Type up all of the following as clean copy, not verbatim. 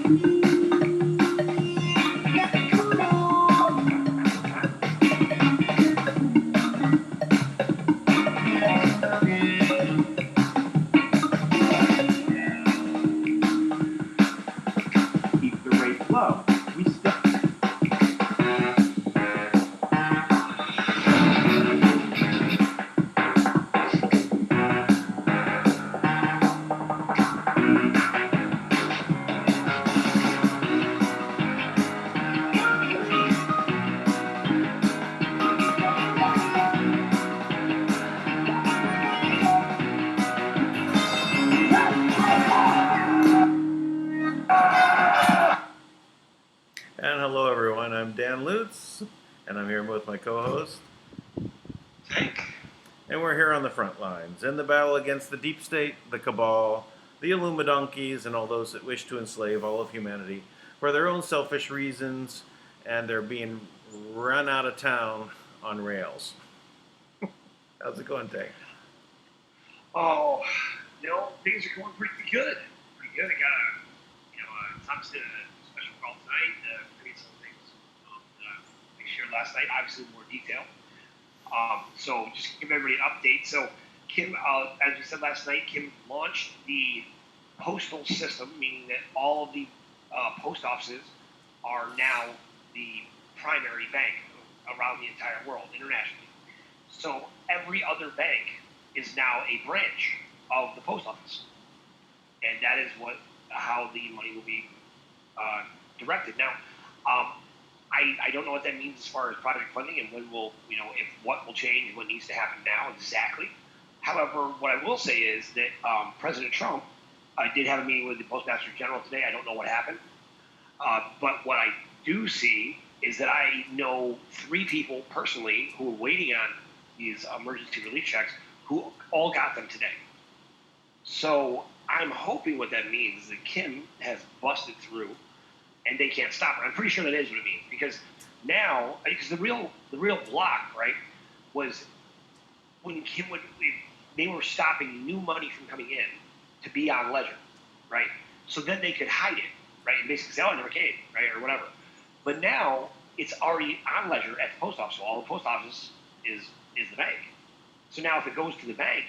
Keep the rate low. We still. And hello, everyone. I'm Dan Lutz, and I'm here with my co-host, Tank. and we're here on the front lines in the battle against the deep state, the cabal, the Illuminonkeys, and all those that wish to enslave all of humanity for their own selfish reasons, and they're being run out of town on rails. How's it going, Tank? Oh, things are going pretty good. Pretty good. I got Thomas did a special call tonight to create some things that I shared last night, obviously in more detail. So just give everybody an update. So Kim, as we said last night, Kim launched the postal system, meaning that all of the post offices are now the primary bank around the entire world, internationally. So every other bank is now a branch of the post office, and that is how the money will be directed. Now, I don't know what that means as far as project funding and when what will change and what needs to happen now exactly. However, what I will say is that President Trump did have a meeting with the Postmaster General today. I don't know what happened, but what I do see is that I know 3 people personally who are waiting on these emergency relief checks who all got them today. So I'm hoping what that means is that Kim has busted through and they can't stop her. I'm pretty sure that is what it means, because now, because the real block, right, was when they were stopping new money from coming in to be on ledger, right? So then they could hide it, right, and basically say, oh, it never came, right, or whatever. But now it's already on ledger at the post office. So all the post office is the bank. So now if it goes to the bank,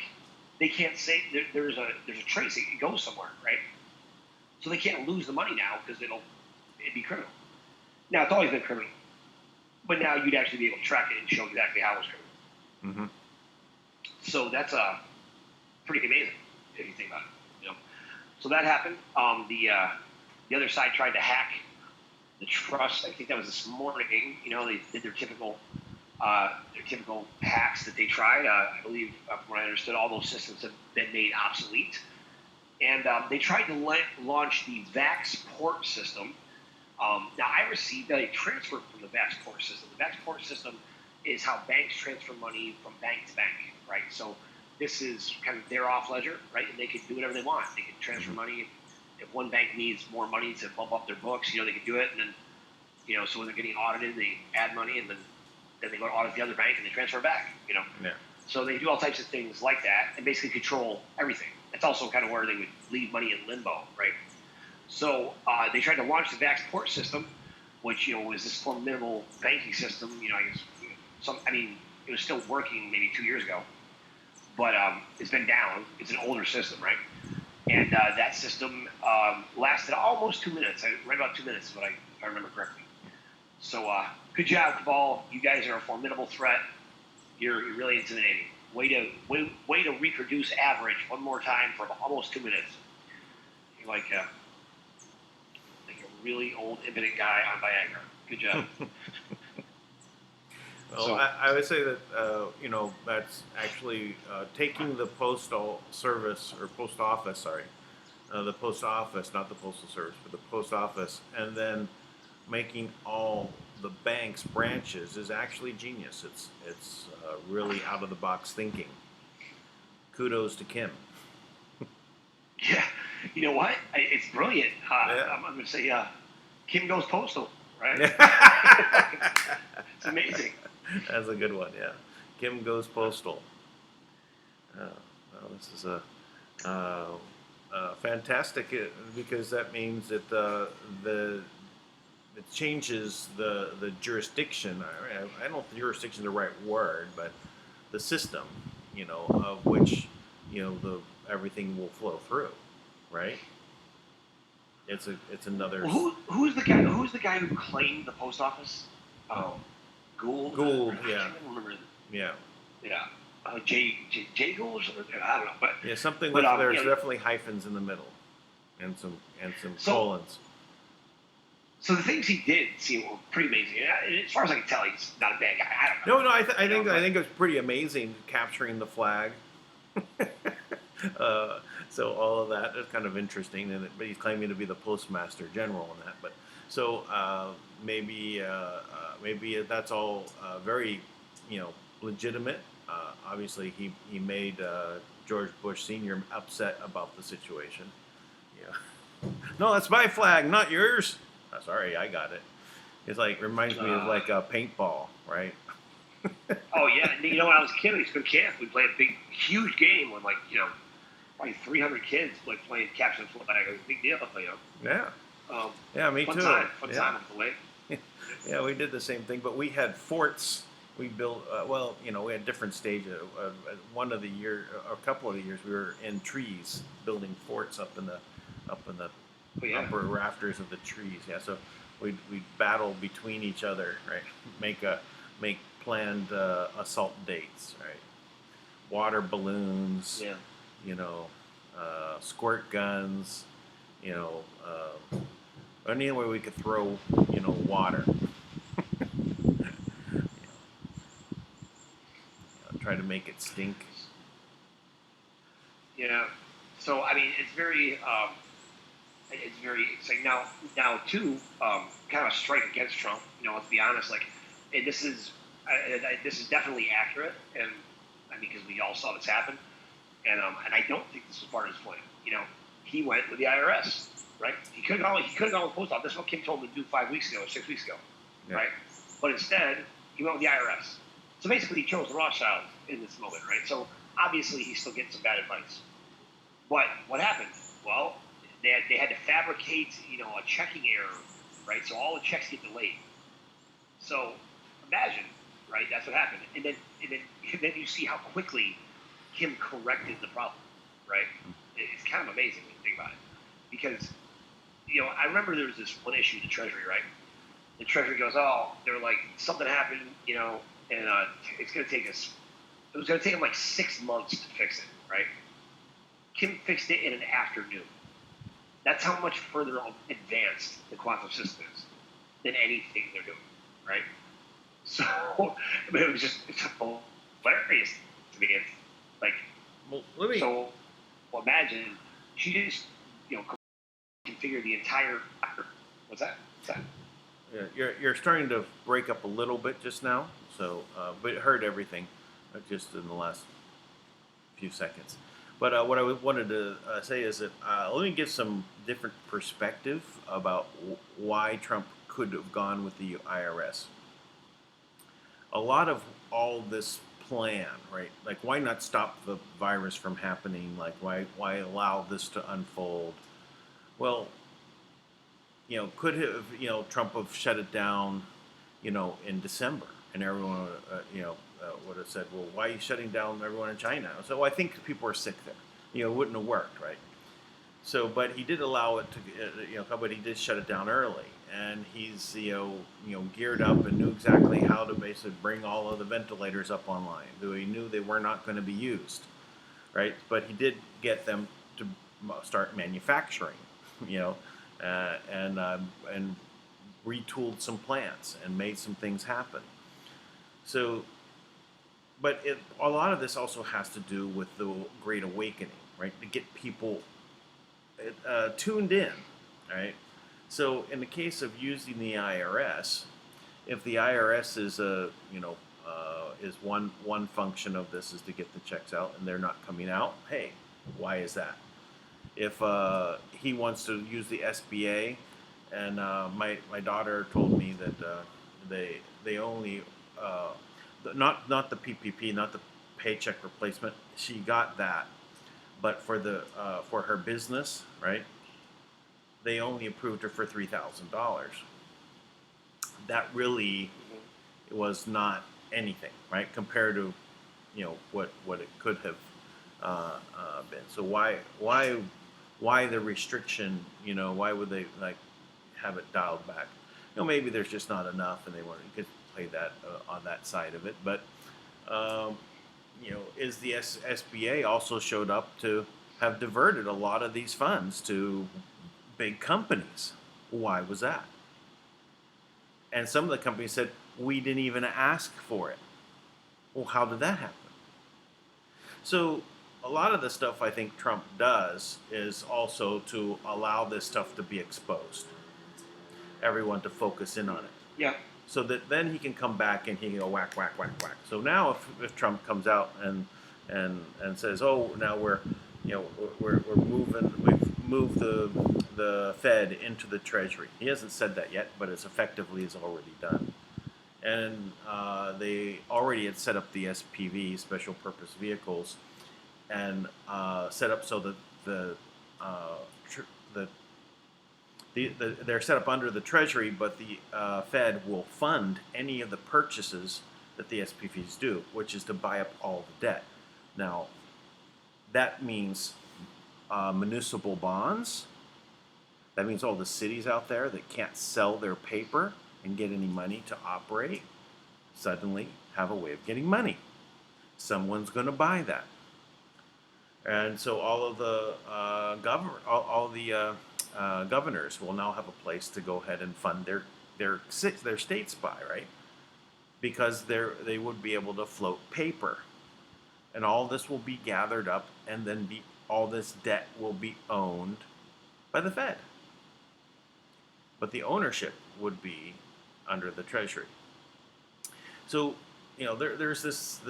they can't say there's a trace. It goes somewhere, right? So they can't lose the money now because it'd be criminal. Now it's always been criminal, but now you'd actually be able to track it and show exactly how it was criminal. Mm-hmm. So that's pretty amazing if you think about it. So that happened. The other side tried to hack the trust. I think that was this morning. They did their typical hacks that they tried. I believe, from what I understood, all those systems have been made obsolete. And they tried to launch the VaxPort system. Now, I received a transfer from the VaxPort system. The VaxPort system is how banks transfer money from bank to bank, right? So this is kind of their off ledger, right? And they can do whatever they want. They can transfer money. If one bank needs more money to bump up their books, they can do it. And then, so when they're getting audited, they add money, and then they go to audit the other bank and they transfer back, Yeah. So they do all types of things like that and basically control everything. That's also kind of where they would leave money in limbo, right? So they tried to launch the VaxPort system, which, was this formidable banking system. I guess it was still working maybe 2 years ago, but it's been down. It's an older system, right? And that system lasted almost 2 minutes. Right about 2 minutes is what if I remember correctly. So good job, Cabal. You guys are a formidable threat. You're really intimidating. Way to reproduce average one more time for almost 2 minutes. You're like a really old, impotent guy on Viagra. Good job. Well, so, I would say that, that's actually taking the postal service, or post office, the post office, not the postal service, but the post office, and then making all the bank's branches is actually genius. It's really out of the box thinking. Kudos to Kim. Yeah, you know what? It's brilliant. I'm going to say Kim goes postal, right? It's amazing. That's a good one, yeah. Kim goes postal. Well, this is fantastic because that means that it changes the jurisdiction. I don't know if jurisdiction is the right word, but the system, of which the everything will flow through, right? It's another. Well, who's the guy? Who's the guy who claimed the post office? Gould. Gould, I yeah, can't remember. yeah, Yeah. J Gould or something. I don't know, but yeah. Something but, with there's definitely hyphens in the middle, and some colons. So the things he did seem pretty amazing. And as far as I can tell, he's not a bad guy. I don't know. No, I think it was pretty amazing capturing the flag. So all of that is kind of interesting, but he's claiming to be the postmaster general in that. But so maybe that's all very legitimate. Obviously, he made George Bush Sr. upset about the situation. Yeah, no, that's my flag, not yours. Oh, sorry, I got it. It's like reminds me of like a paintball, right? Oh yeah, and when I was a kid, I used to go to camp. We'd play a big, huge game with probably 300 kids playing capture the flag. It was a big deal, Yeah. Yeah, me fun too. Time at the lake. Yeah, we did the same thing, but we had forts. We built. We had different stages. One of the year, a couple of the years, we were in trees building forts up in the upper rafters of the trees. Yeah, so we'd battle between each other, right? Make planned assault dates, right? Water balloons. Yeah. Squirt guns, anywhere we could throw, water. Try to make it stink. Yeah. So I mean, it's very exciting. Now too, kind of a strike against Trump. Let's be honest. And this is definitely accurate, and because we all saw this happen. And I don't think this was part of his plan. He went with the IRS, right? He could have gone with the post office. That's what Kim told him to do 5 weeks ago or 6 weeks ago, right? But instead, he went with the IRS. So basically, he chose the Rothschild in this moment, right? So obviously, he's still getting some bad advice. But what happened? Well, they had to fabricate, a checking error, right? So all the checks get delayed. So imagine, right? That's what happened. And then you see how quickly Kim corrected the problem, right? It's kind of amazing when you think about it. Because, I remember there was this one issue, the Treasury, right? The Treasury goes, they were like, something happened, and it's going to take us, it was going to take them like 6 months to fix it, right? Kim fixed it in an afternoon. That's how much further advanced the quantum system is than anything they're doing, right? So, it was just, it's hilarious to me. So imagine she just, configure the entire. What's that? Yeah, you're starting to break up a little bit just now. So, but heard everything, just in the last few seconds. But what I wanted to say is that let me give some different perspective about why Trump could have gone with the IRS. A lot of all this plan, right? Like, why not stop the virus from happening? Like, why allow this to unfold? Well, could have, Trump have shut it down, in December, and everyone, would have said, well, why are you shutting down everyone in China? So I think people are sick there. It wouldn't have worked, right? So, but he did allow it to, but he did shut it down early, and he's, geared up and knew exactly how to basically bring all of the ventilators up online. Though he knew they were not going to be used, right? But he did get them to start manufacturing, and retooled some plants and made some things happen. So, but a lot of this also has to do with the Great Awakening, right? To get people tuned in, right? So, in the case of using the IRS, if the IRS is is one function of this is to get the checks out and they're not coming out, hey, why is that? If he wants to use the SBA, and my daughter told me that they only not the PPP, not the paycheck replacement. She got that, but for her business, right? They only approved her for $3,000. That really was not anything, right, compared to, what it could have been. So why the restriction? Why would they have it dialed back? Maybe there's just not enough, and they want you could play that on that side of it. But is the SBA also showed up to have diverted a lot of these funds to big companies? Why was that? And some of the companies said, we didn't even ask for it. Well, how did that happen? So a lot of the stuff I think Trump does is also to allow this stuff to be exposed. Everyone to focus in on it. Yeah. So that then he can come back and he can go whack, whack, whack, whack. So now if Trump comes out and says, oh, now we're moving, we've moved the Fed into the Treasury. He hasn't said that yet, but it's effectively is already done. And they already had set up the SPV, special purpose vehicles, and set up so that they're set up under the Treasury, but the Fed will fund any of the purchases that the SPVs do, which is to buy up all the debt. Now, that means municipal bonds. That means all the cities out there that can't sell their paper and get any money to operate suddenly have a way of getting money. Someone's going to buy that. And so all of the governors will now have a place to go ahead and fund their states by, right? Because they would be able to float paper, and all this will be gathered up, and then all this debt will be owned by the Fed. But the ownership would be under the Treasury. So there's this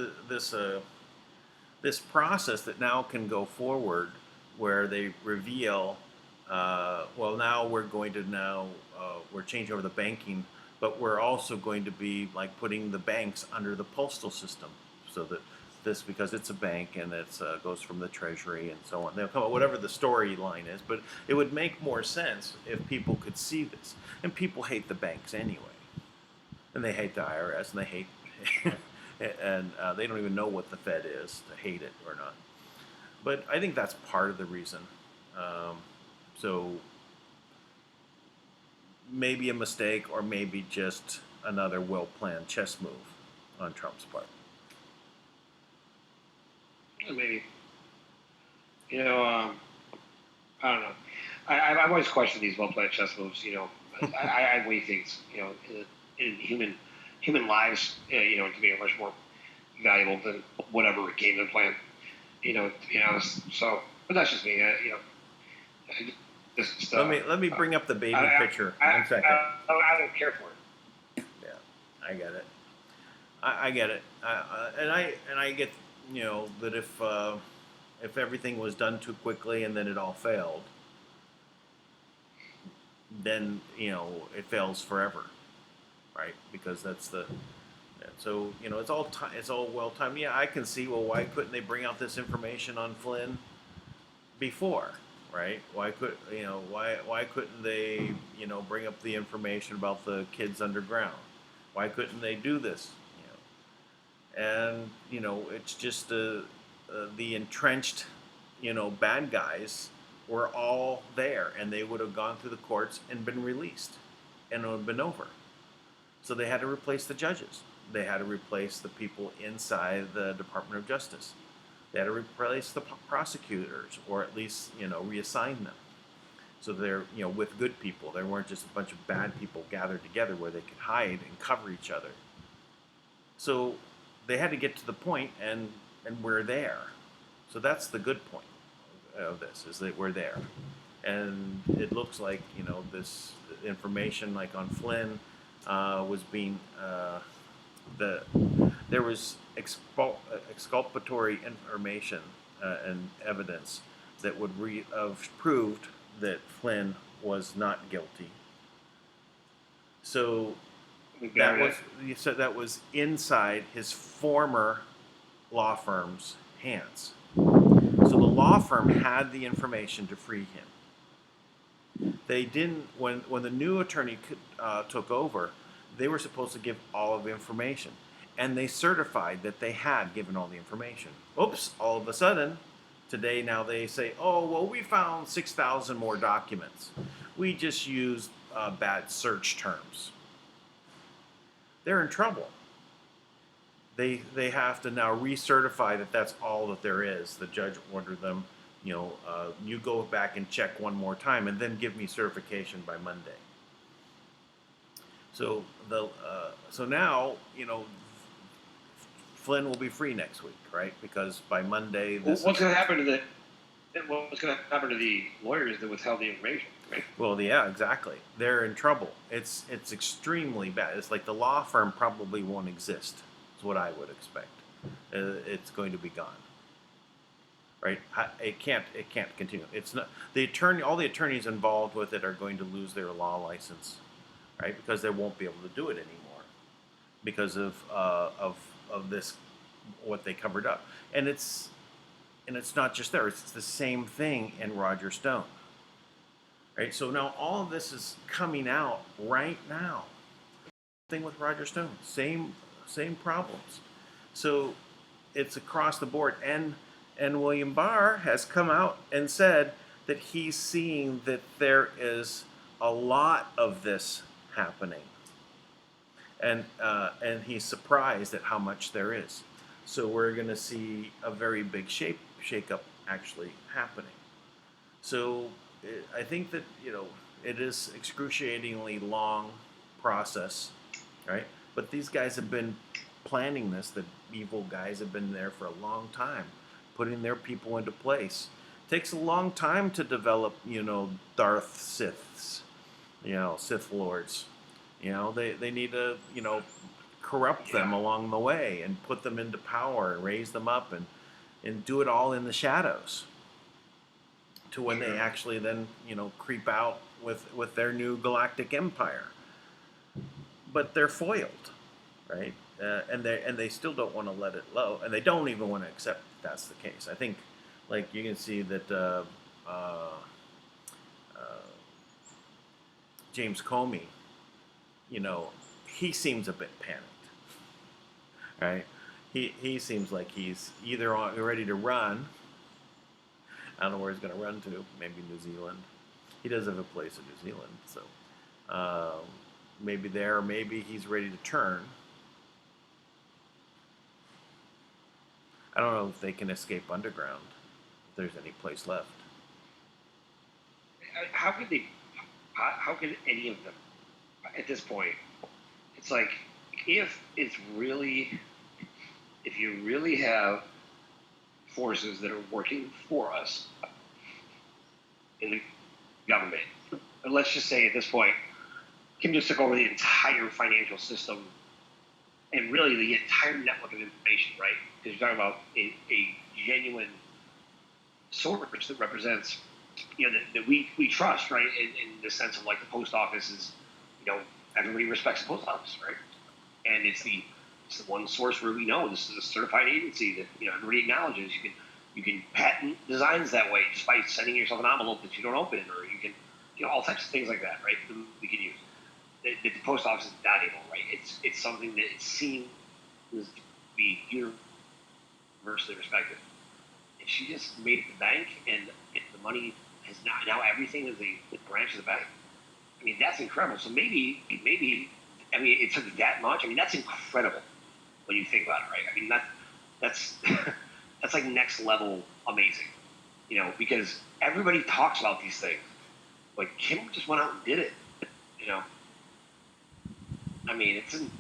process that now can go forward where they reveal, well, now we're going to we're changing over the banking, but we're also going to be like putting the banks under the postal system, so that because it's a bank and it goes from the Treasury and so on. They'll come up whatever the storyline is, but it would make more sense if people could see this. And people hate the banks anyway, and they hate the IRS, and they hate, and they don't even know what the Fed is to hate it or not. But I think that's part of the reason. So maybe a mistake, or maybe just another well-planned chess move on Trump's part. Maybe. I don't know. I've always questioned these well-planned chess moves. I weigh things. In human lives, to be much more valuable than whatever game they're playing. To be honest. So, but that's just me. Let me bring up the baby picture. 1 second. I don't care for it. Yeah, I get it. I get it. And I get that if everything was done too quickly and then it all failed, then it fails forever, right? Because that's the so it's all well timed. Yeah, I can see. Well, why couldn't they bring out this information on Flynn before? Right? Why couldn't they bring up the information about the kids underground? Why couldn't they do this? And it's just the entrenched bad guys were all there, and they would have gone through the courts and been released, and it would have been over. So they had to replace the judges. They had to replace the people inside the Department of Justice. They had to replace the prosecutors, or at least reassign them. So they're with good people. There weren't just a bunch of bad people gathered together where they could hide and cover each other. So they had to get to the point, and we're there. So that's the good point of this, is that we're there. And it looks like this information, like on Flynn, was being there was exculpatory information and evidence that would have proved that Flynn was not guilty. So that was inside his former law firm's hands. So the law firm had the information to free him. They didn't, when the new attorney took over, they were supposed to give all of the information. And they certified that they had given all the information. Oops, all of a sudden, today now they say, oh, well, we found 6,000 more documents. We just used bad search terms. They're in trouble. They have to now recertify that that's all that there is. The judge ordered them, you go back and check one more time and then give me certification by Monday. So so now, Flynn will be free next week, right? Because by Monday, what's going to happen to the lawyers that withheld the information, right? Well, yeah, exactly. They're in trouble. It's extremely bad. It's like the law firm probably won't exist. Is what I would expect. It's going to be gone. Right? It can't continue. It's not the attorney. All the attorneys involved with it are going to lose their law license, right? Because they won't be able to do it anymore because of this, what they covered up. And it's not just there. It's the same thing in Roger Stone. Right? So now all of this is coming out right now. Thing with Roger Stone, same problems. So it's across the board. And William Barr has come out and said that he's seeing that there is a lot of this happening. And he's surprised at how much there is. So we're going to see a very big shake-up actually happening. So I think that, it is excruciatingly long process, right? But these guys have been planning this. The evil guys have been there for a long time, putting their people into place. It takes a long time to develop, Darth Siths, Sith Lords. They need to, corrupt them along the way and put them into power and raise them up and do it all in the shadows to when they actually then, creep out with their new galactic empire. But they're foiled, right? And they still don't want to let it low, and they don't even want to accept that that's the case. I think, like, you can see that James Comey, he seems a bit panicked, right? He seems like he's either ready to run. I don't know where he's going to run to. Maybe New Zealand. He does have a place in New Zealand, so maybe there, or maybe he's ready to turn. I don't know if they can escape underground, if there's any place left. How could any of them, at this point, it's like, if you really have forces that are working for us in the government, and let's just say at this point, Kim just took over the entire financial system and really the entire network of information, right? Because you're talking about a genuine source that represents, that we trust, right? In the sense of, like, the post office is, everybody respects the post office, right? And it's the one source where we know this is a certified agency that, everybody acknowledges. You can patent designs that way just by sending yourself an envelope that you don't open, or you can, all types of things like that, right? We can use. The post office is not able, right? It's something that it seems to be universally respected. And she just made it the bank, and the money has now everything is a branch of the bank. I mean, that's incredible. So maybe, I mean, it took that much. I mean, that's incredible when you think about it, right? I mean, that's that's like next level amazing, because everybody talks about these things. Like, Kim just went out and did it, I mean, it should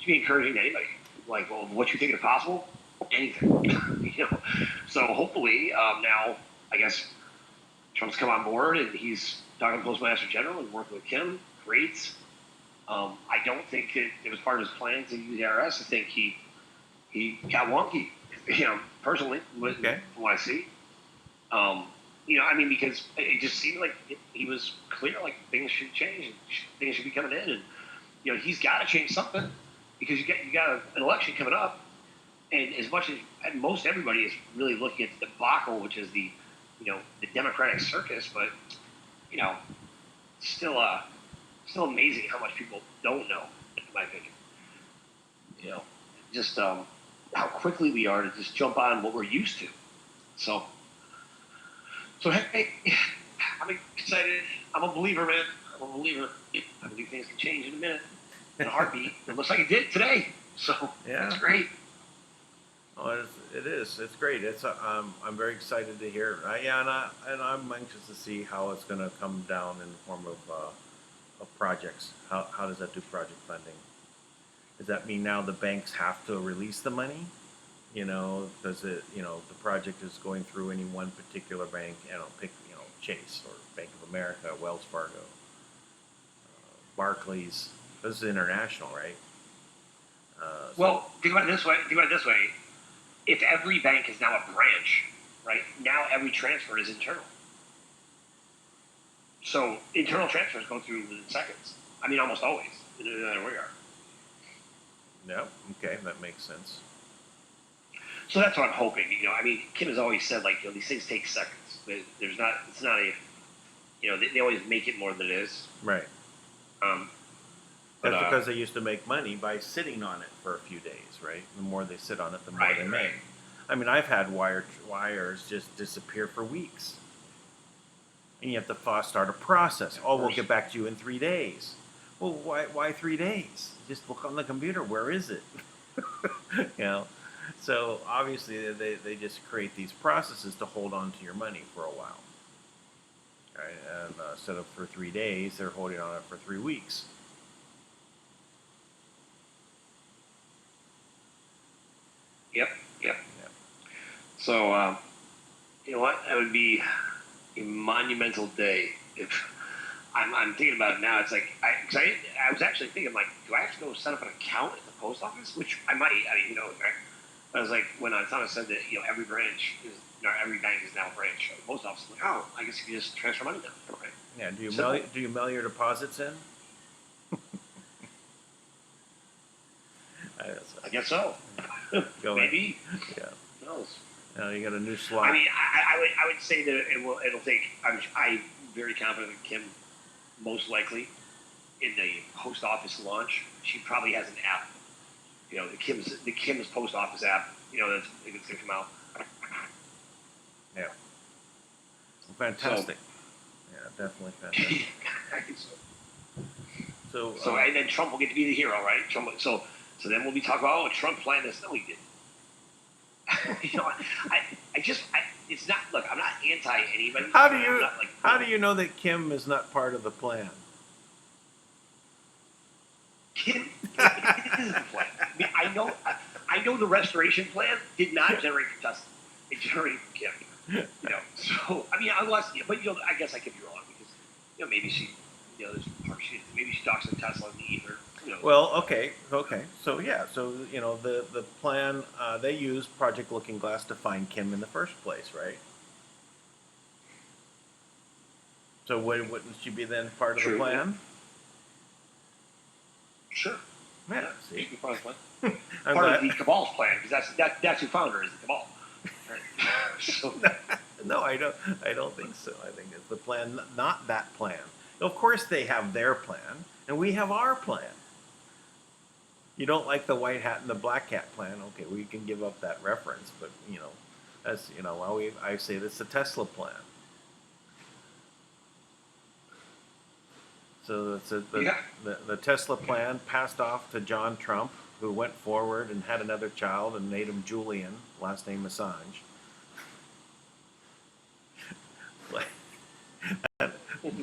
be encouraging to anybody. Like, well, what you think is possible? Anything, So hopefully, now, I guess, Trump's come on board and he's talking to the Postmaster General and working with Kim. Great. I don't think it was part of his plan to use the IRS. I think he got wonky, personally, from what I see. I mean, because it just seemed like he was clear, like, things should change, and things should be coming in, and he's got to change something, because you got an election coming up, and as much as most everybody is really looking at the debacle, which is the Democratic circus, but still still amazing how much people don't know, in my opinion. Just how quickly we are to just jump on what we're used to. So hey, I'm excited. I'm a believer, man. I'm a believer. I believe things can change in a minute, in a heartbeat. It looks like it did today. So Yeah. that's great. Oh, it is. It's great. I'm very excited to hear. And I'm anxious to see how it's going to come down in the form of projects. How does that do project funding? Does that mean now the banks have to release the money? Does it? The project is going through any one particular bank. Pick Chase or Bank of America, Wells Fargo, Barclays. This is international, right? Well, think about it this way. If every bank is now a branch, right? Now every transfer is internal. So internal transfers go through within seconds. I mean, almost always. No matter where you are. Yeah. Okay, that makes sense. So that's what I'm hoping. Kim has always said these things take seconds. It's not a, they always make it more than it is. Right. But, That's because they used to make money by sitting on it for a few days, right? The more they sit on it, the more they make. Right. I mean, I've had wires just disappear for weeks. And you have to start a process. Oh, we'll get back to you in 3 days. Well, why 3 days? Just look on the computer. Where is it? So obviously they just create these processes to hold on to your money for a while. Right? And instead of for 3 days, they're holding on it for 3 weeks. Yep. So, you know what? That would be a monumental day. If I'm thinking about it now, it's like I was actually thinking do I have to go set up an account at the post office? Which I might. Who knows, right? I was like, when Thomas said that every branch is, every bank is now a branch of the post office. I'm like, oh, I guess you can just transfer money now. Okay. Yeah. So, Do you mail your deposits in? I guess so. Maybe. Yeah. Who knows? You got a new slot. I mean, I would say that it'll take. I'm very confident that Kim, most likely, in the post office launch, she probably has an app. The Kim's post office app. That's it's gonna come out. Yeah. Fantastic. Yeah, definitely fantastic. I think so. So And then Trump will get to be the hero, right? So then we'll be talking about, Trump planned this. No, he didn't. It's not. Look, I'm not anti anybody. How do you know that Kim is not part of the plan? Kim is the plan. I know the restoration plan did not generate from Tesla. It generated from Kim. So I was, but I guess I could be wrong because maybe she, maybe she talks to Tesla in the ether. Well, okay. So the plan they used Project Looking Glass to find Kim in the first place, right? So wouldn't she be then part of the plan? Sure. Yeah. See, part of the plan. Part of the cabal's plan, because that's who found her is the cabal. Right. So. No, I don't think so. I think it's the plan, not that plan. Of course, they have their plan, and we have our plan. You don't like the white hat and the black hat plan? Okay, we can give up that reference, but that's I say that's the Tesla plan. So that's the Tesla plan passed off to John Trump, who went forward and had another child and named him Julian, last name Assange.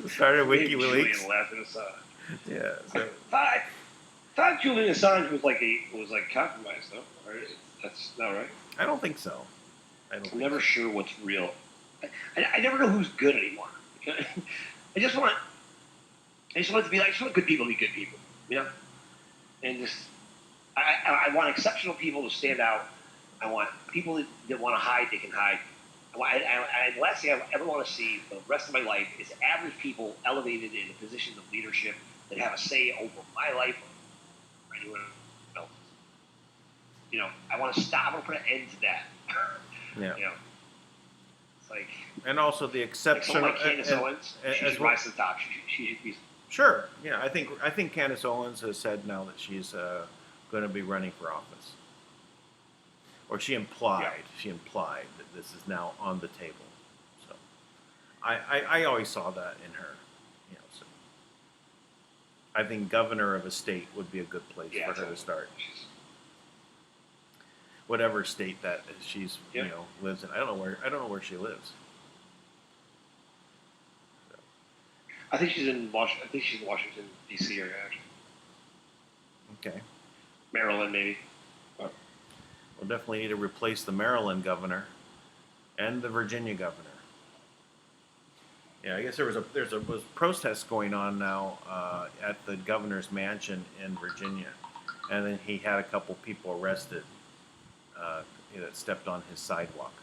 Started WikiLeaks. Yeah. So. I thought Julian Assange was compromised though. Right? That's not right. I don't think so. I'm never sure what's real. I never know who's good anymore. I just want to be I just want good people to be good people, and just I want exceptional people to stand out. I want people that want to hide, they can hide. The last thing I ever want to see for the rest of my life is average people elevated into positions of leadership that have a say over my life or anyone else. I want to stop. I want to put an end to that. Yeah. It's like, and also the like exception. someone like Candace Owens, she as should well. rise to the top. She should be. Sure. Yeah, I think Candace Owens has said now that she's going to be running for office, or she implied that this is now on the table. So, I always saw that in her. So I think governor of a state would be a good place for her to start. Whatever state that she's lives in. I don't know where she lives. I think she's in Washington. I think she's in Washington D.C. area, actually. Okay. Maryland, maybe. We'll definitely need to replace the Maryland governor and the Virginia governor. Yeah, I guess was protests going on now at the governor's mansion in Virginia, and then he had a couple people arrested that stepped on his sidewalk.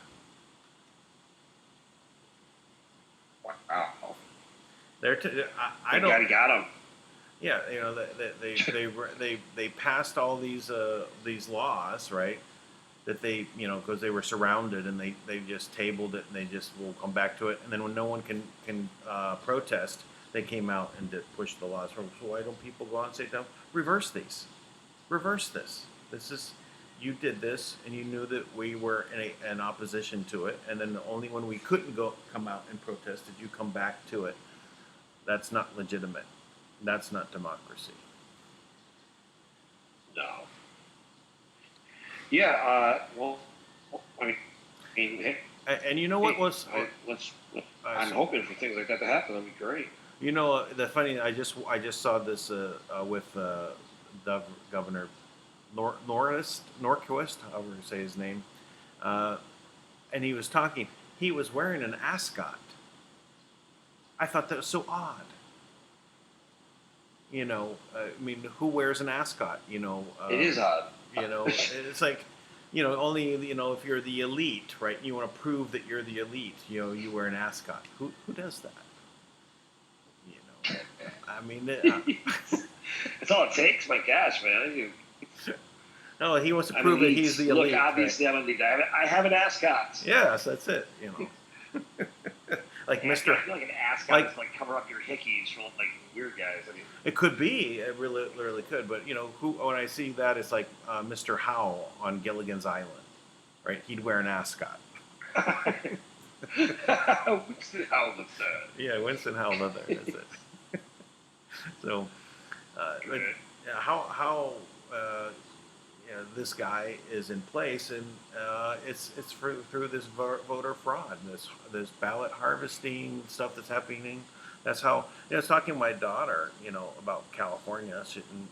Wow. I don't. Got him. Yeah, they passed all these laws, right? That they because they were surrounded and they just tabled it and they just will come back to it, and then when no one can protest, they came out and push the laws. So why don't people go out and say, "No, reverse these, reverse this. This is you did this and you knew that we were in opposition to it, and then only when we couldn't come out and protest did you come back to it." That's not legitimate. That's not democracy. No. Yeah. Well, I mean, hey, and you know what was? I'm hoping for things like that to happen. That'd be great. The funny. I just saw this with Governor Norquist, however you say his name, and he was talking. He was wearing an ascot. I thought that was so odd. I mean, who wears an ascot? It is odd. It's like, only if you're the elite, right? You want to prove that you're the elite. You wear an ascot. Who does that? I mean, that's all it takes. My gosh, man. No, he wants to prove that he's the elite. Look, obviously, right? I'm elite. I have an ascot. Yes, that's it. Like Mr. I feel like an ascot is like cover up your hickeys from like weird guys. I mean, it could be. It really could. But when I see that, it's like Mr. Howell on Gilligan's Island, right? He'd wear an ascot. Winston Howell was that. Yeah, Winston Howell was there. That's it. So, but how this guy is in place, and it's through this voter fraud, this ballot harvesting stuff that's happening. That's how I was talking to my daughter, about California,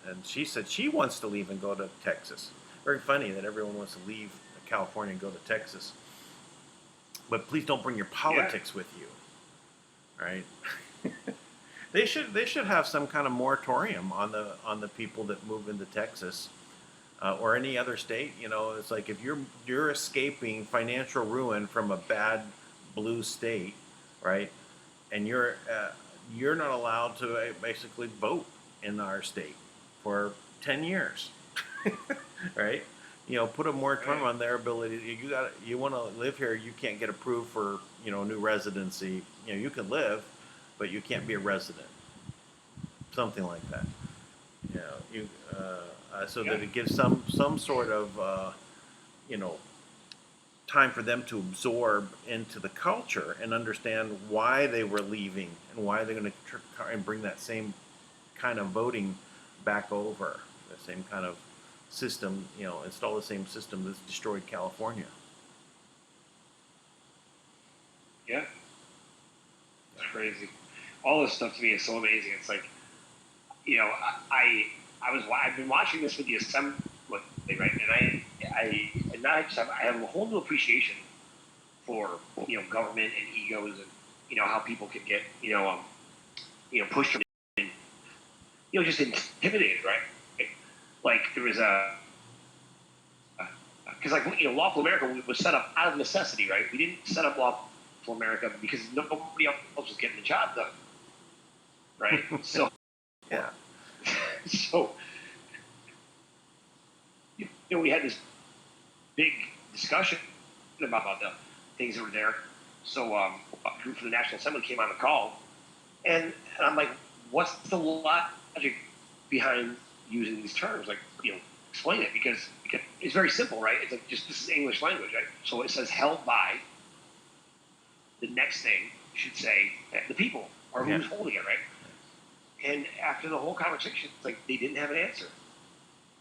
and she said she wants to leave and go to Texas. Very funny that everyone wants to leave California and go to Texas, but please don't bring your politics with you, right? They should have some kind of moratorium on the people that move into Texas. Or any other state, it's like if you're escaping financial ruin from a bad blue state, right? And you're not allowed to basically vote in our state for 10 years, right? Put a moratorium on their ability. You want to live here, you can't get approved for new residency. You can live, but you can't be a resident. Something like that. So that it gives some sort of time for them to absorb into the culture and understand why they were leaving and why they're going to try and bring that same kind of voting back over, the same kind of system, install the same system that's destroyed California. Yeah, it's crazy. All this stuff to me is so amazing. It's like, I've been watching this with the assembly, right? And I have a whole new appreciation for government and egos and how people can get pushed and just intimidated, right? Like there was because Lawful America was set up out of necessity, right? We didn't set up Lawful America because nobody else was getting the job done, right? So yeah. So, we had this big discussion about the things that were there. So a group from the National Assembly came on the call, and I'm like, what's the logic behind using these terms? Like, explain it, because it's very simple, right? It's like, just, this is English language, right? So it says held by. The next thing should say the people, or who's holding it, right? And after the whole conversation, it's like they didn't have an answer.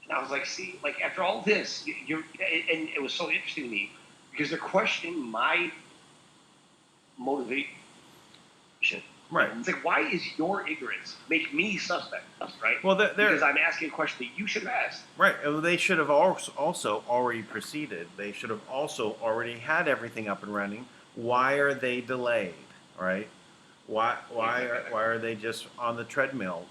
And I was like, see, like, after all this, and it was so interesting to me because they're questioning my motivation. Right. It's like, why is your ignorance make me suspect, right? Well, because I'm asking a question that you should have asked. Right. They should have also already proceeded. They should have also already had everything up and running. Why are they delayed? Right? Why are they just on the treadmill?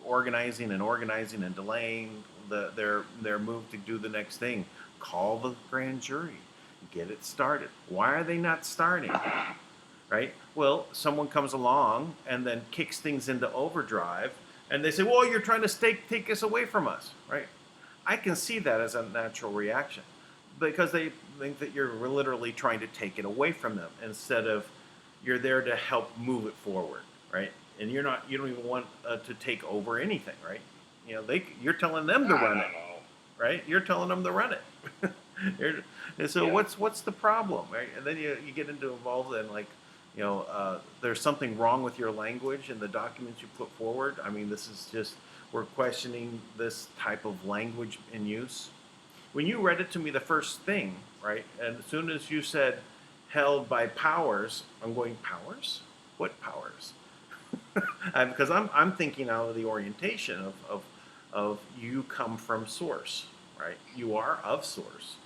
Organizing and delaying their move to do the next thing. Call the grand jury, get it started. Why are they not starting? Right? Well, someone comes along and then kicks things into overdrive, and they say, "Well, you're trying to take us away from us." Right? I can see that as a natural reaction, because they think that you're literally trying to take it away from them instead of you're there to help move it forward, right? And you don't even want to take over anything, right? You're telling them to run it, right? You're telling them to run it. And so what's the problem, right? And then you get involved in, like, there's something wrong with your language and the documents you put forward. I mean, this is just, we're questioning this type of language in use. When you read it to me the first thing, right, and as soon as you said held by powers, I'm going, powers? What powers? Because I'm thinking out of the orientation of you come from source, right? You are of source.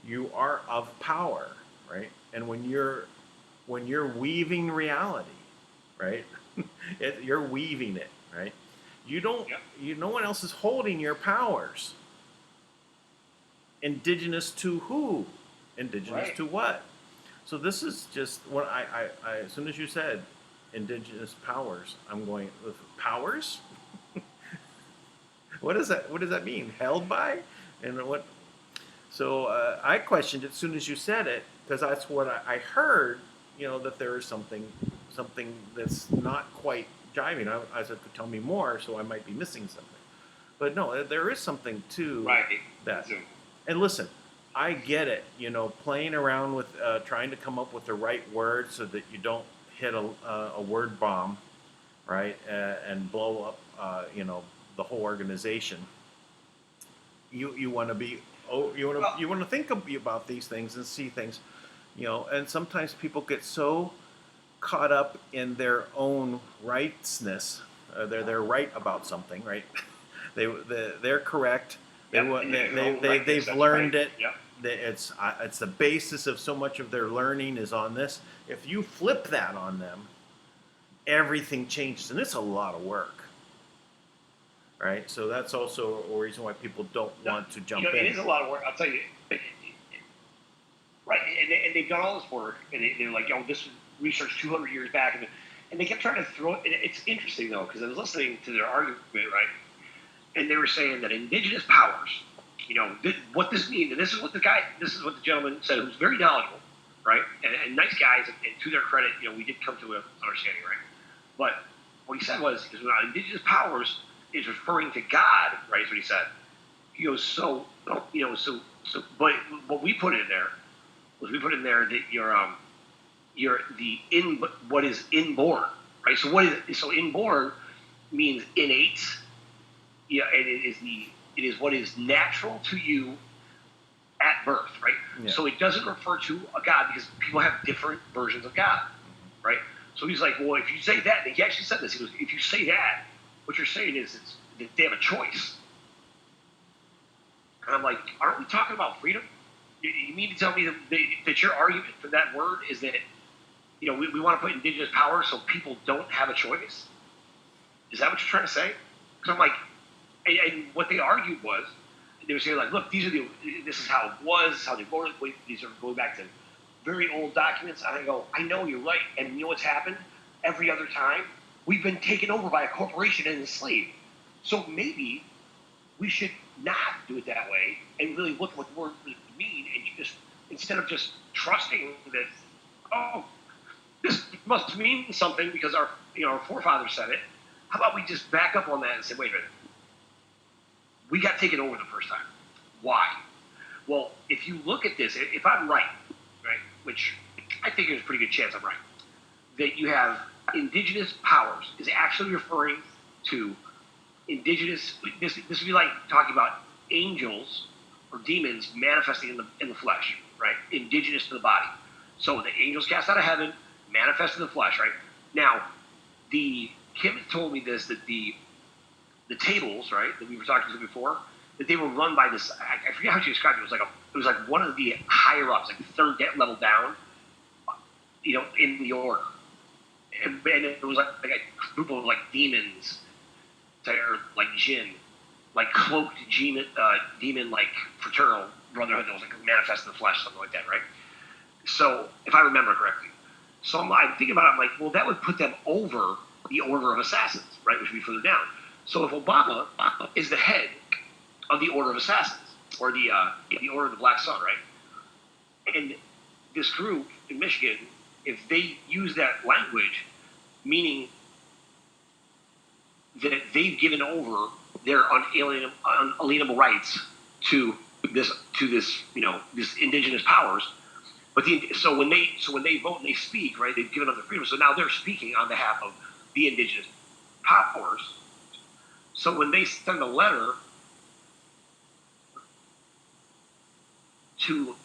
You are of power, right? And when you're weaving reality, right? You're weaving it, right? No one else is holding your powers. Indigenous to who? Indigenous to what? So this is just what I as soon as you said indigenous powers, I'm going with powers. What does that mean? Held by? And what? So I questioned it as soon as you said it, because that's what I heard. That there is something that's not quite jiving. I said, tell me more, so I might be missing something. But no, there is something to that. And listen, I get it. Playing around with trying to come up with the right word so that you don't hit a word bomb, right, and blow up, the whole organization. You want to be you want to think about these things and see things, and sometimes people get so caught up in their own rightness. They're right about something, right? They're correct. They've learned it. Yep. It's the basis of so much of their learning is on this. If you flip that on them, everything changes, and it's a lot of work, right? So that's also a reason why people don't want to jump in. It is a lot of work. I'll tell you. Right, and they've done all this work, and they're like, this was research 200 years back, and they kept trying to throw it. It's interesting though, because I was listening to their argument, right? And they were saying that indigenous powers, what this means, and this is what the gentleman said, who's very knowledgeable, right? And nice guys, and to their credit, we did come to an understanding, right? But what he said was, when indigenous powers is referring to God, right? Is what he said. He goes, but what we put in there was that you're what is inborn, right? So so inborn means innate. Yeah, it is what is natural to you at birth, right? Yeah. So it doesn't refer to a God, because people have different versions of God, right? So he's like, well, if you say that, and he actually said this, he goes, if you say that, what you're saying is that they have a choice. And I'm like, aren't we talking about freedom? You mean to tell me that your argument for that word is that, we want to put indigenous power so people don't have a choice? Is that what you're trying to say? Because I'm like, and what they argued was, they were saying, like, look, this is how it was, this is how they voted. These are going back to very old documents. And I go, I know you're right. And you know what's happened? Every other time, we've been taken over by a corporation and enslaved. So maybe we should not do it that way and really look at what the words mean, and just instead of just trusting that, oh, this must mean something because our forefathers said it. How about we just back up on that and say, wait a minute, we got taken over the first time. Why? Well, if you look at this, if I'm right, which I think there's a pretty good chance I'm right, that you have indigenous powers is actually referring to indigenous. This would be like talking about angels or demons manifesting in the flesh, right? Indigenous to the body. So the angels cast out of heaven, manifest in the flesh, right? Now, Kim told me this, that the tables, right, that we were talking to before, that they were run by this. I forget how she described it. It was like one of the higher ups, like the third level down, in the order, and it was like a group of like demons, or like jinn, like cloaked demon like fraternal brotherhood that was like manifest in the flesh, something like that, right? So if I remember correctly, so I'm thinking about it. I'm like, well, that would put them over the order of assassins, right, which would be further down. So if Obama is the head of the order of assassins, or the order of the Black Sun, right, and this group in Michigan, if they use that language, meaning that they've given over their unalienable rights to this this indigenous powers, but so when they vote and they speak, right, they've given up their freedom. So now they're speaking on behalf of the indigenous powers. So when they send a letter to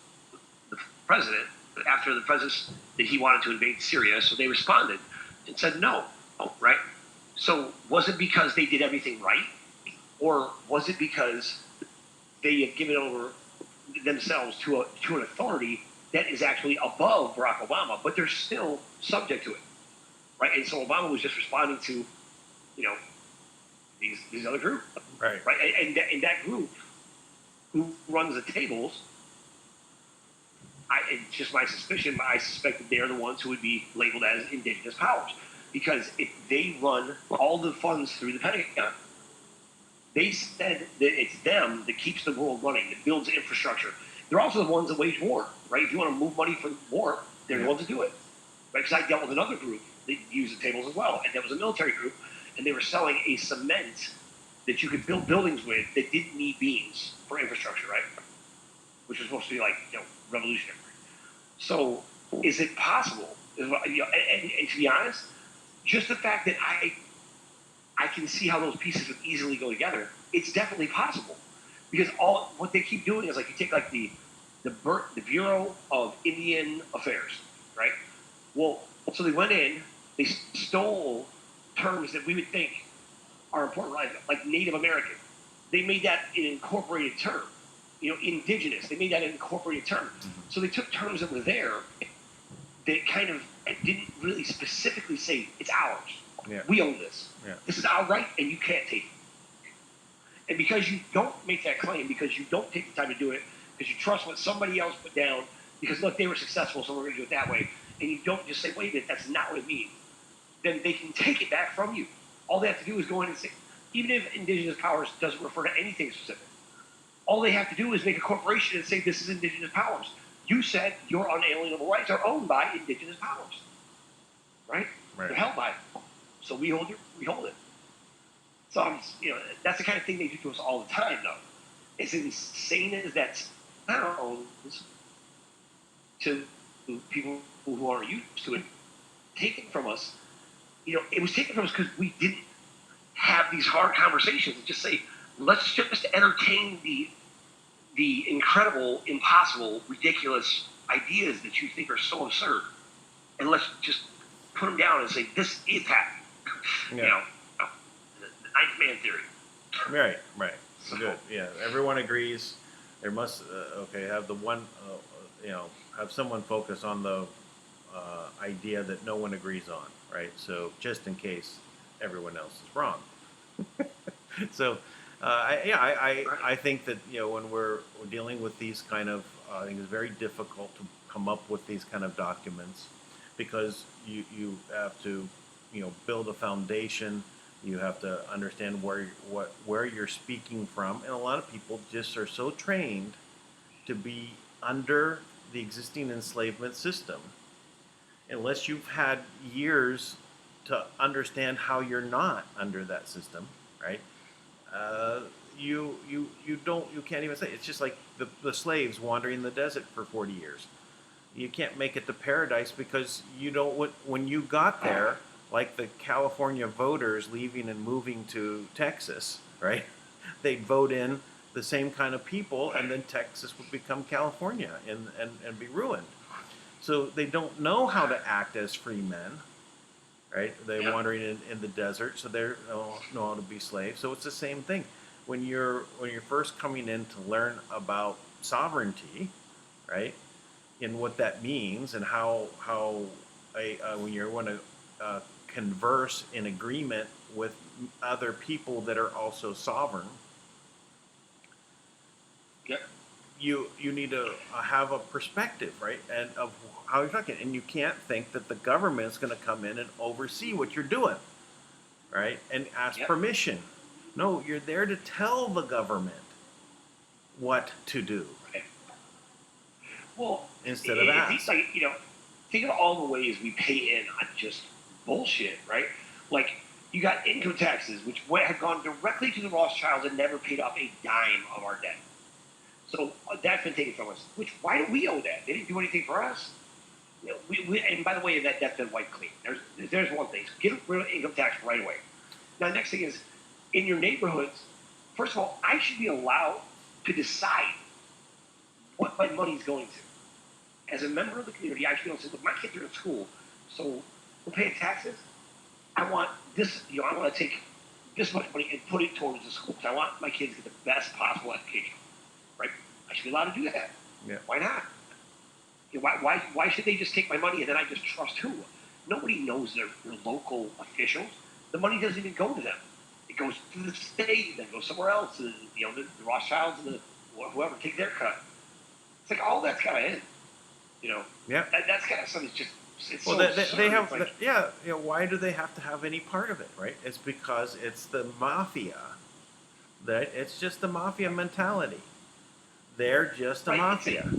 the president after the president that he wanted to invade Syria, so they responded and said no, right? So was it because they did everything right, or was it because they have given over themselves to an authority that is actually above Barack Obama, but they're still subject to it, right? And so Obama was just responding to, these other group, right? And that group who runs the tables, it's just my suspicion. I suspect that they're the ones who would be labeled as indigenous powers, because if they run all the funds through the Pentagon, they said that it's them that keeps the world running, that builds infrastructure. They're also the ones that wage war, right? If you want to move money for war, they're the ones that do it, right? Because I dealt with another group that used the tables as well, and that was a military group, and they were selling a cement that you could build buildings with that didn't need beams for infrastructure, right? Which was supposed to be like, revolutionary. So, is it possible? And to be honest, just the fact that I can see how those pieces would easily go together, it's definitely possible. Because what they keep doing is, like, you take like the Bureau of Indian Affairs, right? Well, so they went in, they stole terms that we would think are important, like Native American. They made that an incorporated term. Indigenous, they made that an incorporated term. So they took terms that were there that kind of didn't really specifically say, it's ours. Yeah. We own this. Yeah. This is our right, and you can't take it. And because you don't make that claim, because you don't take the time to do it, because you trust what somebody else put down, because, look, they were successful, so we're going to do it that way, and you don't just say, wait a minute, that's not what it means, then they can take it back from you. All they have to do is go in and say, even if indigenous powers doesn't refer to anything specific, all they have to do is make a corporation and say, this is indigenous powers. You said your unalienable rights are owned by indigenous powers, right? They're held by it. So we hold it. So that's the kind of thing they do to us all the time, though. It's insane as that sounds to people who aren't used to it, taken from us. It was taken from us because we didn't have these hard conversations and just say, let's just entertain the incredible, impossible, ridiculous ideas that you think are so absurd, and let's just put them down and say, this is happening. Yeah. The ninth man theory. Right. So, good. Yeah, everyone agrees. There must have the one have someone focus on the idea that no one agrees on, right? So just in case everyone else is wrong. So I think that when we're dealing with these kind of I think it's very difficult to come up with these kind of documents, because you have to build a foundation You have to understand where you're speaking from, and a lot of people just are so trained to be under the existing enslavement system, unless you've had years to understand how you're not under that system, right? You can't even say. It's just like the slaves wandering the desert for 40 years. You can't make it to paradise because you don't. When you got there, like the California voters leaving and moving to Texas, right? They'd vote in the same kind of people, and then Texas would become California and be ruined. So they don't know how to act as free men, right? They're wandering in the desert, so they don't know how to be slaves. So it's the same thing. When you're first coming in to learn about sovereignty, right, and what that means, and how when you want to converse in agreement with other people that are also sovereign, you need to have a perspective, right, and of how you're talking, and you can't think that the government's going to come in and oversee what you're doing, right, and ask permission. No, you're there to tell the government what to do. Right. Well, instead of ask. It's like, think of all the ways we pay in on just bullshit, right? Like, you got income taxes, which have gone directly to the Rothschilds and never paid off a dime of our debt. So that's been taken from us. Why do we owe that? They didn't do anything for us. And by the way, that's been wiped clean. There's one thing. Get rid of income tax right away. Now, the next thing is, in your neighborhoods, first of all, I should be allowed to decide what my money's going to. As a member of the community, I should be able to say, look, my kids are in school, so we're paying taxes. I want this, I want to take this much money and put it towards the school because I want my kids to get the best possible education. Right? I should be allowed to do that. Yeah. Why not? Why should they just take my money and then I just trust who? Nobody knows their local officials. The money doesn't even go to them. It goes to the state, then goes somewhere else. And, the Rothschilds and whoever take their cut. It's like all that's gotta end. Yeah. That's kind of something that's just. It's Well, so they have, like, why do they have to have any part of it, right? It's because it's the mafia. That it's just the mafia mentality. They're just a mafia.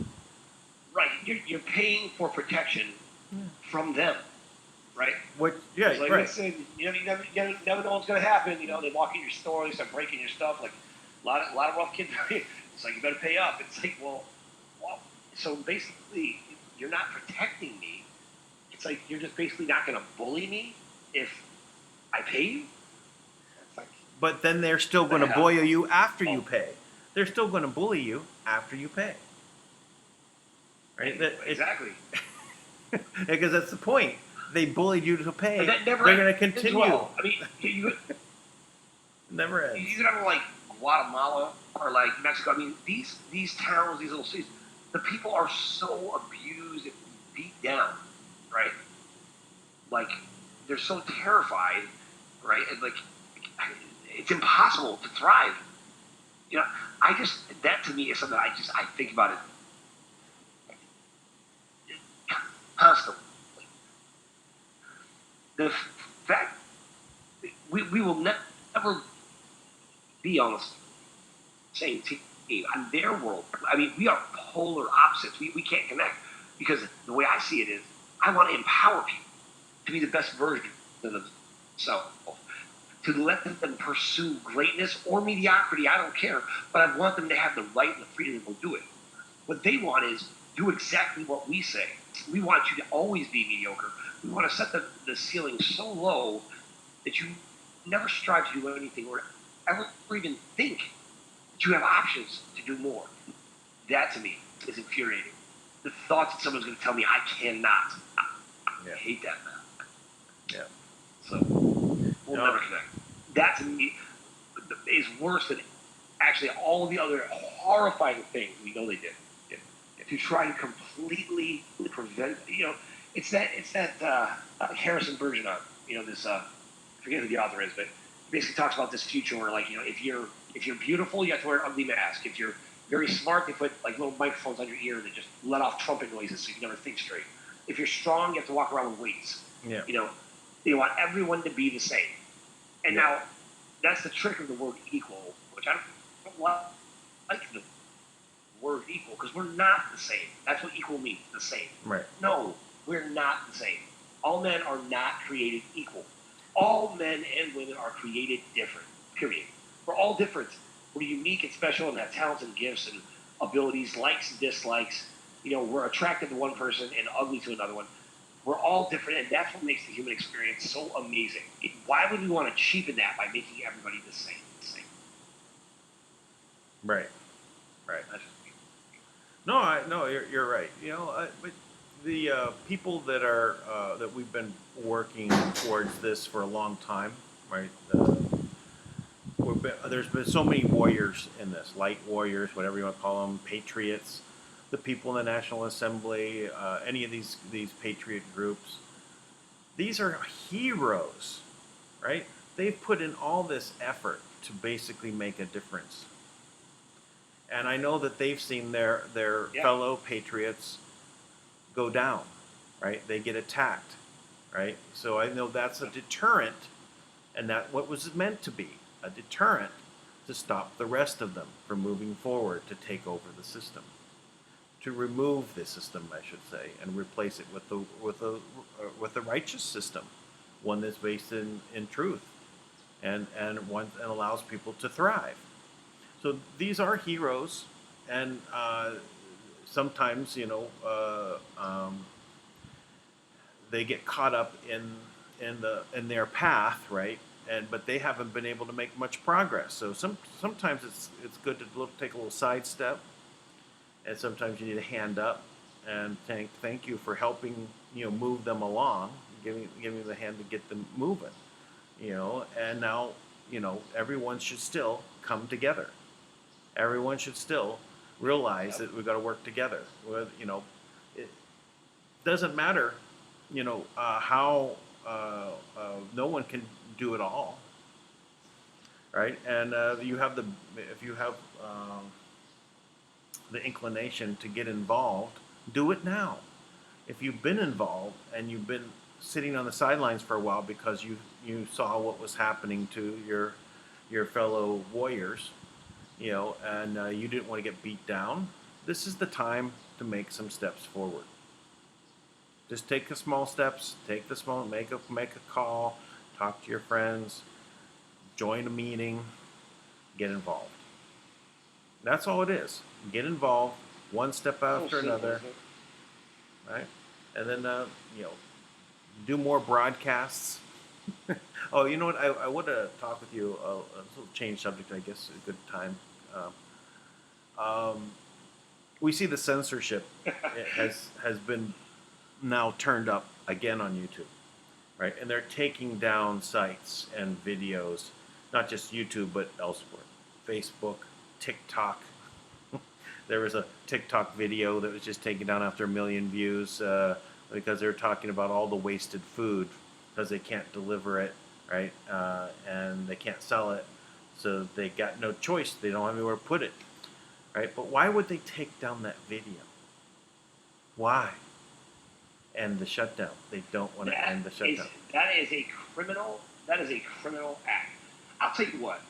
Right, you're paying for protection from them, right? Like, right. Listen, you never know what's going to happen. They walk in your store, they start breaking your stuff. Like a lot of rough kids. It's like you better pay up. It's like, well, so basically, you're not protecting me. It's like you're just basically not going to bully me if I pay you. It's like, but then they're still going to bully you after you pay. They're still going to bully you after you pay. Right? Exactly. Because that's the point. They bullied you to pay. They're going to continue. Well. I mean, you never ends. You remember like Guatemala or like Mexico. I mean, these towns, these little cities, the people are so abused and beat down, right? Like they're so terrified, right? And like it's impossible to thrive. That to me is something I think about it constantly. The fact we will never be on the same team. On their world, I mean, we are polar opposites. We can't connect because the way I see it is, I want to empower people to be the best version of themselves. To let them pursue greatness or mediocrity, I don't care, but I want them to have the right and the freedom to go do it. What they want is do exactly what we say. We want you to always be mediocre. We want to set the ceiling so low that you never strive to do anything or ever even think that you have options to do more. That to me is infuriating. The thought that someone's going to tell me I cannot. I hate that, man. Yeah. So we'll never connect. That to me is worse than actually all the other horrifying things we know they did. To try to completely prevent, it's that Harrison version of, this, I forget who the author is, but he basically talks about this future where, like, if you're beautiful, you have to wear an ugly mask. If you're very smart, they put like little microphones on your ear that just let off trumpet noises so you can never think straight. If you're strong, you have to walk around with weights. Yeah. They want everyone to be the same. And Yeah. now, that's the trick of the word equal, which I don't like the word equal, because we're not the same. That's what equal means, the same. Right. No, we're not the same. All men are not created equal. All men and women are created different, period. We're all different. We're unique and special and have talents and gifts and abilities, likes and dislikes. We're attracted to one person and ugly to another one. We're all different, and that's what makes the human experience so amazing. Why would we want to cheapen that by making everybody the same? Right. Right. That's just me. No, you're right. But the people that are that we've been working towards this for a long time, right? There's been so many warriors in this, light warriors, whatever you want to call them, patriots, the people in the National Assembly, any of these patriot groups. These are heroes, right? They've put in all this effort to basically make a difference. And I know that they've seen their fellow patriots go down, right? They get attacked, right? So I know that's a deterrent, and that what was meant to be a deterrent to stop the rest of them from moving forward to take over the system, to remove the system, I should say, and replace it with a righteous system, one that's based in truth, and one that allows people to thrive. So these are heroes, and sometimes they get caught up in their path, right? But they haven't been able to make much progress. So sometimes it's good to take a little sidestep, and sometimes you need a hand up, and thank you for helping move them along, giving the hand to get them moving, and now everyone should still come together. Everyone should still realize that we've got to work together. It doesn't matter, how no one can do it all, right? And if you have the inclination to get involved, do it now. If you've been involved and you've been sitting on the sidelines for a while because you saw what was happening to your fellow warriors, and you didn't want to get beat down, this is the time to make some steps forward. Just take the small steps. Make a call. Talk to your friends. Join a meeting. Get involved. That's all it is. Get involved. One step after another. Right? And then do more broadcasts. Oh, you know what? I want to talk with you. A little change subject, I guess, a good time. We see the censorship has been now turned up again on YouTube, right? And they're taking down sites and videos, not just YouTube but elsewhere. Facebook, TikTok. There was a TikTok video that was just taken down after 1 million views because they were talking about all the wasted food because they can't deliver it, right? And they can't sell it, so they got no choice. They don't have anywhere to put it, right? But why would they take down that video? Why? End the shutdown. They don't want to end the shutdown. That is a criminal act. I'll tell you what.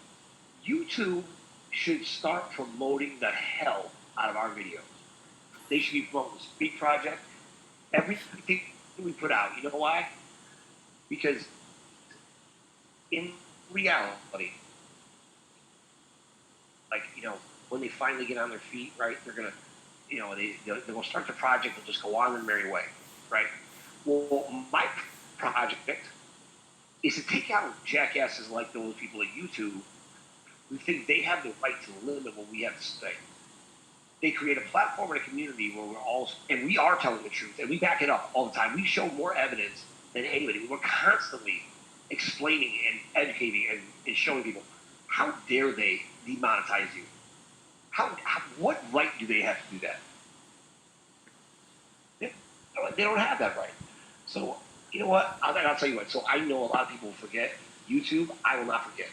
YouTube should start promoting the hell out of our videos. They should be promoting the Speak Project. Everything we put out. You know why? Because in reality, when they finally get on their feet, right, they're gonna, they'll start the project. They'll just go on their merry way, right? Well, my project is to take out jackasses like those people at YouTube who think they have the right to limit what we have to say. They create a platform and a community where we are telling the truth, and we back it up all the time. We show more evidence than anybody. We're constantly explaining and educating and showing people, how dare they demonetize you? What right do they have to do that? They don't have that right. So, you know what? I'll tell you what. So I know a lot of people forget. YouTube, I will not forget.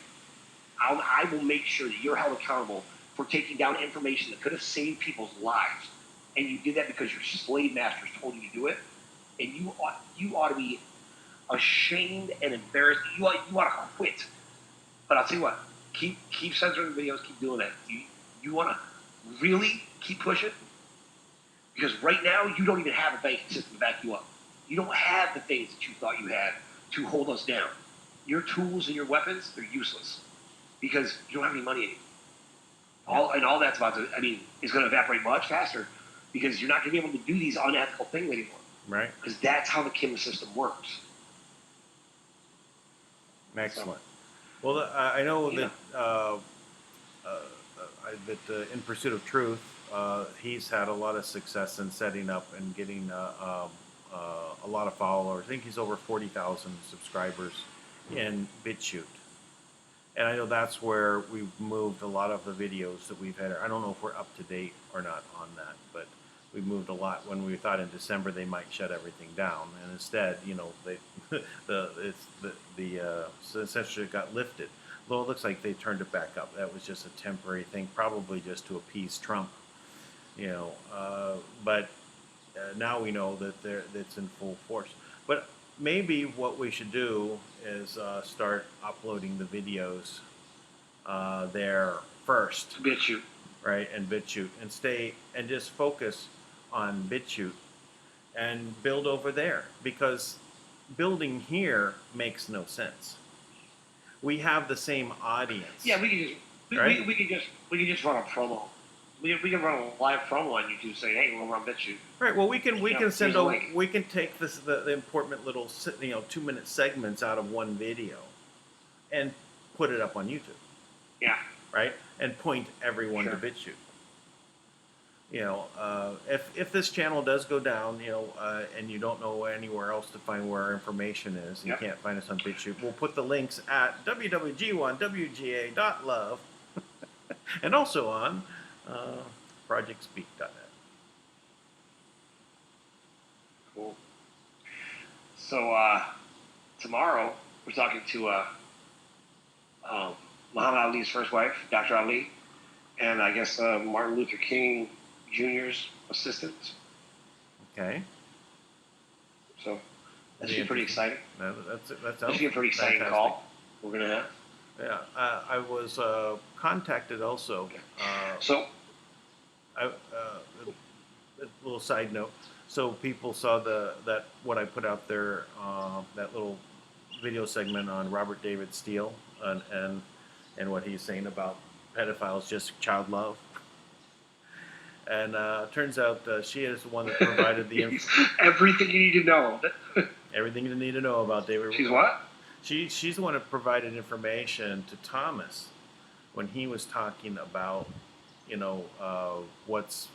I will make sure that you're held accountable for taking down information that could have saved people's lives. And you did that because your slave masters told you to do it. And you ought to be ashamed and embarrassed. You ought to quit But I'll tell you what, keep censoring the videos, keep doing that. You want to really keep pushing, because right now you don't even have a banking system to back you up. You don't have the things that you thought you had to hold us down. Your tools and your weapons, they're useless because you don't have any money anymore. All that's about to, is going to evaporate much faster because you're not going to be able to do these unethical things anymore. Right. Because that's how the Kim system works. Excellent. Well, I know that In Pursuit of Truth, he's had a lot of success in setting up and getting a lot of followers. I think he's over 40,000 subscribers in BitChute. And I know that's where we've moved a lot of the videos that we've had. I don't know if we're up to date or not on that, but we've moved a lot when we thought in December they might shut everything down. And instead, the censorship got lifted. Though it looks like they turned it back up. That was just a temporary thing, probably just to appease Trump. But now we know that it's in full force. But maybe what we should do is start uploading the videos there first. BitChute. Right, and BitChute, and just focus on BitChute and build over there, because building here makes no sense. We have the same audience. Yeah, we can just run a promo. We can run a live promo on YouTube saying, "Hey, we'll run BitChute." Right. Well, we can take the important little 2-minute segments out of one video, and put it up on YouTube. Yeah. Right, and point everyone to BitChute. If this channel does go down, and you don't know anywhere else to find where our information is, you can't find us on BitChute, we'll put the links at www.wga.love and also on projectspeak.net. Cool. So tomorrow we're talking to Muhammad Ali's first wife, Dr. Ali, and I guess Martin Luther King Jr.'s assistant. Okay. So that should be pretty exciting. That should be a pretty exciting call we're going to have. Yeah. I was contacted also. A little side note. So people saw that what I put out there, that little video segment on Robert David STEELE and what he's saying about pedophiles, just child love. And turns out she is the one that provided the everything you need to know. Everything you need to know about David. She's what? She's the one that provided information to Thomas when he was talking about, what's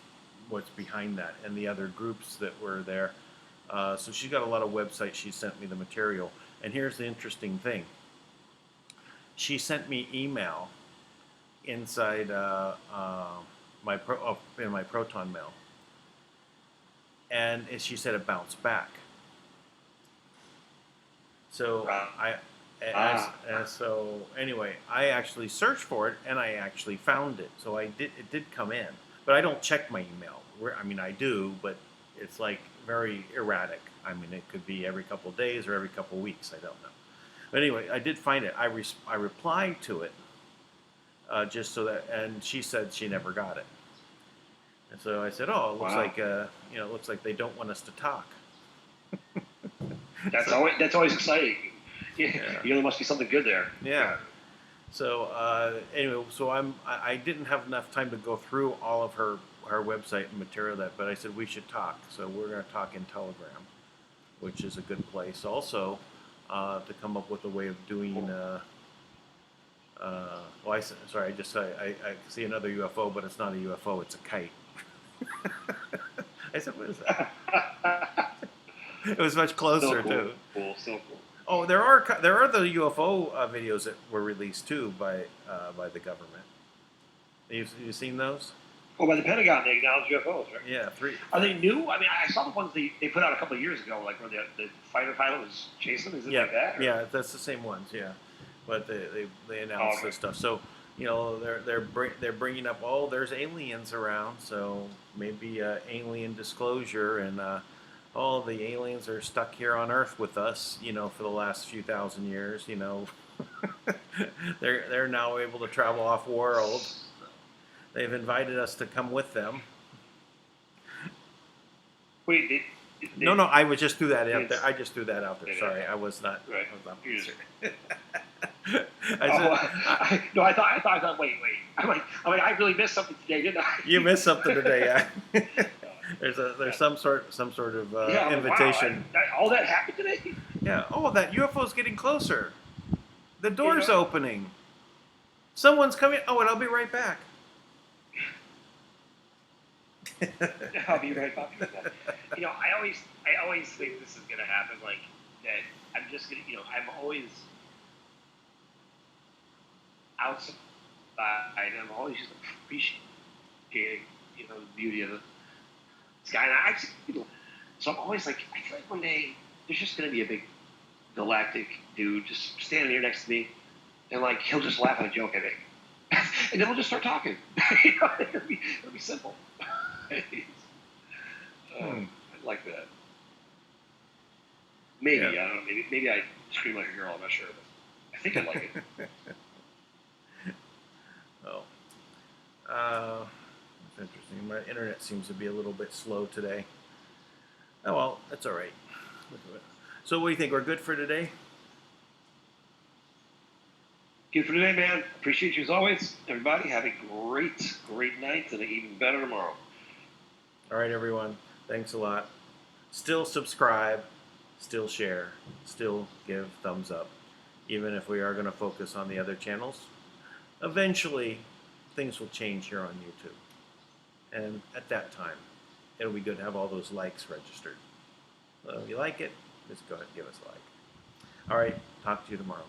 behind that and the other groups that were there. So she's got a lot of websites. She sent me the material. And here's the interesting thing. She sent me email inside my Proton mail, and she said it bounced back. So so anyway, I actually searched for it and I actually found it. So it did come in, but I don't check my email. I do, but it's like very erratic. It could be every couple of days or every couple of weeks. I don't know. But anyway, I did find it. I replied to it just so that, and she said she never got it. And so I said, "Oh, it looks like it looks like they don't want us to talk." That's always exciting. Yeah. There must be something good there. Yeah. So anyway, I didn't have enough time to go through all of her website and material but I said we should talk. So we're going to talk in Telegram, which is a good place. Also, to come up with a way of doing. I see another UFO, but it's not a UFO. It's a kite. I said, "What is that?" It was much closer too. Cool, so cool. Oh, there are the UFO videos that were released too by the government. You've seen those? Oh, by the Pentagon, they acknowledge UFOs, right? Yeah, 3. Are they new? I saw the ones they put out a couple of years ago, like where the fighter pilot was chasing. Is it like that? Or? Yeah, that's the same ones. Yeah, but they announced this stuff. So they're bringing up, there's aliens around, so maybe alien disclosure, and the aliens are stuck here on Earth with us, for the last few thousand years, They're now able to travel off world. They've invited us to come with them. Wait, No, I was just threw that out It's- there. I just threw that out there. Yeah. Sorry, I was not. Right. I was not You just- I said, no, I thought. Wait. I'm like, I really missed something today, didn't I? you missed something today. Yeah. There's some sort of Yeah, I'm like, invitation. wow, all that happened today. Yeah. Oh, that UFO's getting closer. The door's opening. Someone's coming. Oh, and I'll be right back. I'll be right back. You know, I always think this is gonna happen. Like that, I'm just gonna. I'm always outside. I'm always just appreciating, the beauty of the sky. And I see people. So I'm always like, I feel like one day there's just gonna be a big galactic dude just standing here next to me, and like he'll just laugh at a joke I make, and then we'll just start talking. It'll be simple. I like that. Maybe Yeah. I don't know. Maybe I scream like a girl. I'm not sure, but I think I like it. Oh. That's interesting. My internet seems to be a little bit slow today. Oh well, that's all right. So what do you think? We're good for today? Good for today, man. Appreciate you as always. Everybody, have a great night and an even better tomorrow. All right, everyone. Thanks a lot. Still subscribe, still share, still give thumbs up, even if we are going to focus on the other channels. Eventually, things will change here on YouTube. And at that time, it'll be good to have all those likes registered. So if you like it, just go ahead and give us a like. All right, talk to you tomorrow.